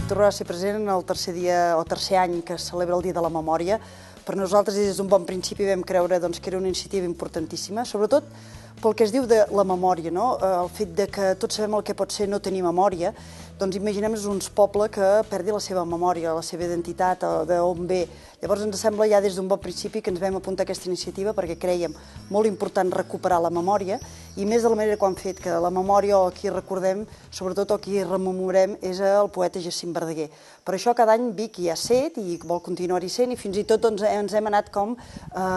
tornarà a ser present en el tercer dia o tercer any que es celebra el Dia de la Memòria. Per nosaltres, des d'un bon principi, vam creure que era una iniciativa importantíssima, sobretot pel que es diu de la memòria, no? El fet de que tots sabem el que pot ser no tenir memòria, doncs imaginem-nos un poble que perdi la seva memòria, la seva identitat, d'on ve. Llavors ens sembla ja des d'un bon principi que ens vam apuntar a aquesta iniciativa perquè creiem molt important recuperar la memòria i més de la manera que ho hem fet, que la memòria o qui recordem, sobretot o qui rememorem, és el poeta Jacint Verdaguer. Per això cada any Vic hi ha set i vol continuar-hi sent i fins i tot ens hem anat com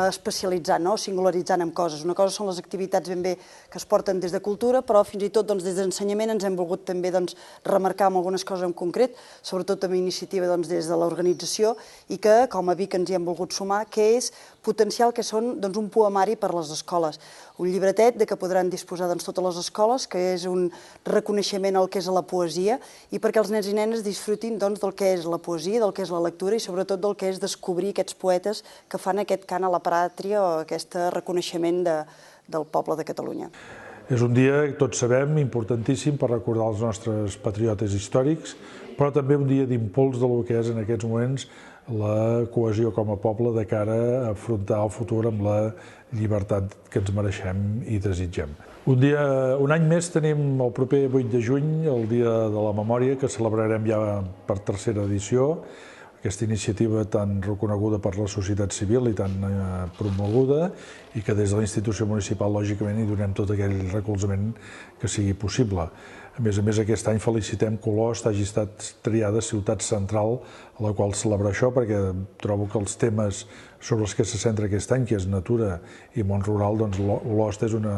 especialitzant, singularitzant en coses. Una cosa són les activitats ben bé que es porten des de cultura, però fins i tot des d'ensenyament ens hem volgut també remarcar amb algunes coses en concret, sobretot amb iniciativa des de l'organització i que com a Vic ens hi hem volgut sumar, que és potenciar el que són un poemari per a les escoles. Un llibretet de què podran disposar totes les escoles, que és un reconeixement al que és la poesia i perquè els nens i nenes disfrutin del que és la poesia, del que és la lectura i sobretot del que és descobrir aquests poetes que fan aquest cant a la pàtria o aquest reconeixement del poble de Catalunya. És un dia, tots sabem, importantíssim per recordar els nostres patriotes històrics, però també un dia d'impuls del que és en aquests moments la cohesió com a poble de cara a afrontar el futur amb la llibertat que ens mereixem i desitgem. Un any més tenim el proper 8 de juny, el Dia de la Memòria, que celebrarem ja per tercera edició, aquesta iniciativa tan reconeguda per la societat civil i tan promoguda i que des de la institució municipal, lògicament, hi donem tot aquell recolzament que sigui possible. A més, aquest any felicitem que Olost hagi estat triada ciutat central a la qual celebrar això, perquè trobo que els temes sobre els que se centra aquest any, que és natura i món rural, doncs Olost és un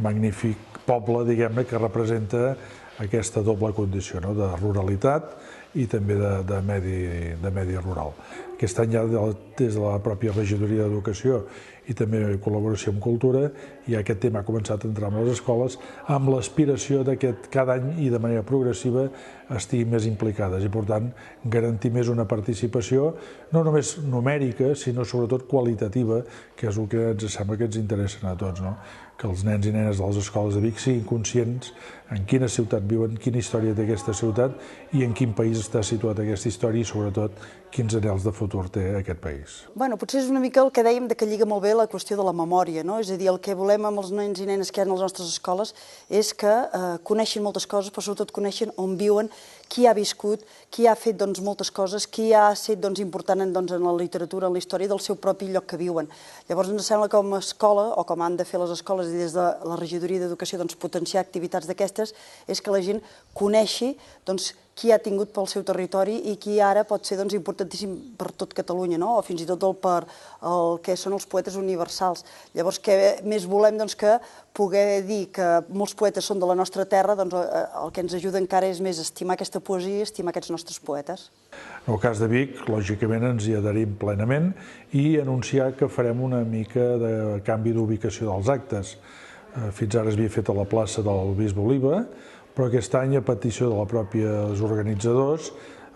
magnífic poble, diguem-ne, que representa aquesta doble condició, de ruralitat i també de medi rural. Aquest any ja des de la pròpia regidoria d'Educació i també en col·laboració amb Cultura, ja aquest tema ha començat a entrar en les escoles amb l'aspiració que cada any i de manera progressiva estiguin més implicades i, per tant, garantir més una participació no només numèrica, sinó sobretot qualitativa, que és el que ens sembla que ens interessa a tots, que els nens i nenes de les escoles de Vic siguin conscients en quina ciutat viuen, quina història té aquesta ciutat i en quin país està situat aquesta història i, sobretot, quins anhels de futur té aquest país. Potser és una mica el que dèiem que lliga molt bé la qüestió de la memòria, és a dir, el que volem amb els nens i nenes que hi ha a les nostres escoles és que coneixin moltes coses, però sobretot coneixin on viuen, qui ha viscut, qui ha fet moltes coses, qui ha estat important en la literatura, en la història del seu propi lloc que viuen. Llavors ens sembla que com a escola, o com han de fer les escoles i des de la regidoria d'Educació potenciar activitats d'aquestes, és que la gent coneixi qui ha tingut pel seu territori i qui ara pot ser importantíssim per tot Catalunya, o fins i tot per el que són els poetes universals. Llavors, què més volem que poder dir que molts poetes són de la nostra terra, el que ens ajuda encara és més estimar aquesta poesia i estimar aquests nostres poetes. En el cas de Vic, lògicament ens hi adherim plenament i anunciar que farem una mica de canvi d'ubicació dels actes. Fins ara es havia fet a la plaça del Bisbe Oliva, però aquest any, a petició de la pròpia organitzadors,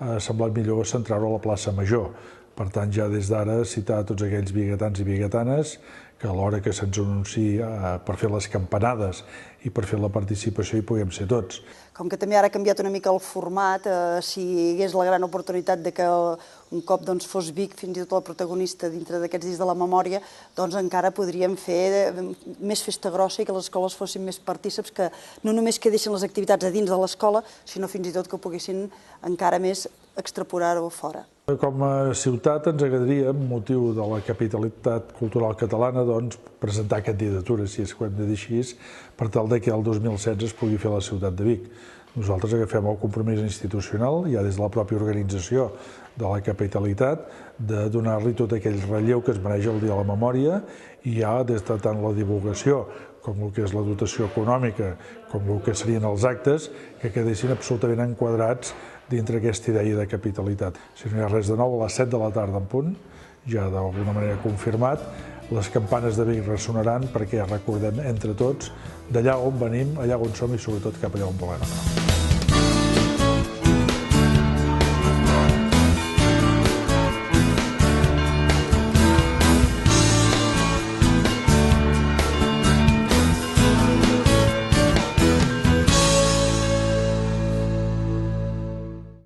ha semblat millor centrar-ho a la plaça Major. Per tant, ja des d'ara citar tots aquells biguetans i biguetanes que a l'hora que se'ns anunciï per fer les campanades i per fer la participació hi puguem ser tots. Com que també ara ha canviat una mica el format, si hi hagués la gran oportunitat de que un cop fos Vic fins i tot el protagonista dintre d'aquests dies de la memòria, doncs encara podríem fer més festa grossa i que les escoles fossin més partícips, que no només quedessin les activitats a dins de l'escola, sinó fins i tot que poguessin encara més extrapolar-ho fora. Com a ciutat ens agradaria, amb motiu de la capitalitat cultural catalana, presentar candidatura, si és que ho hem de dir així, per tal que el 2016 es pugui fer a la ciutat de Vic. Nosaltres agafem el compromís institucional, ja des de la pròpia organització de la capitalitat, de donar-li tot aquell relleu que es mereix el Dia de la Memòria i ja des de tant la divulgació com el que és la dotació econòmica, com el que serien els actes, que quedessin absolutament enquadrats dintre aquesta idea de capitalitat. Si no hi ha res de nou, a les 7 de la tarda en punt, ja d'alguna manera confirmat, les campanes de Vic ressonaran perquè recordem entre tots d'allà on venim, allà on som i sobretot cap allà on volem anar.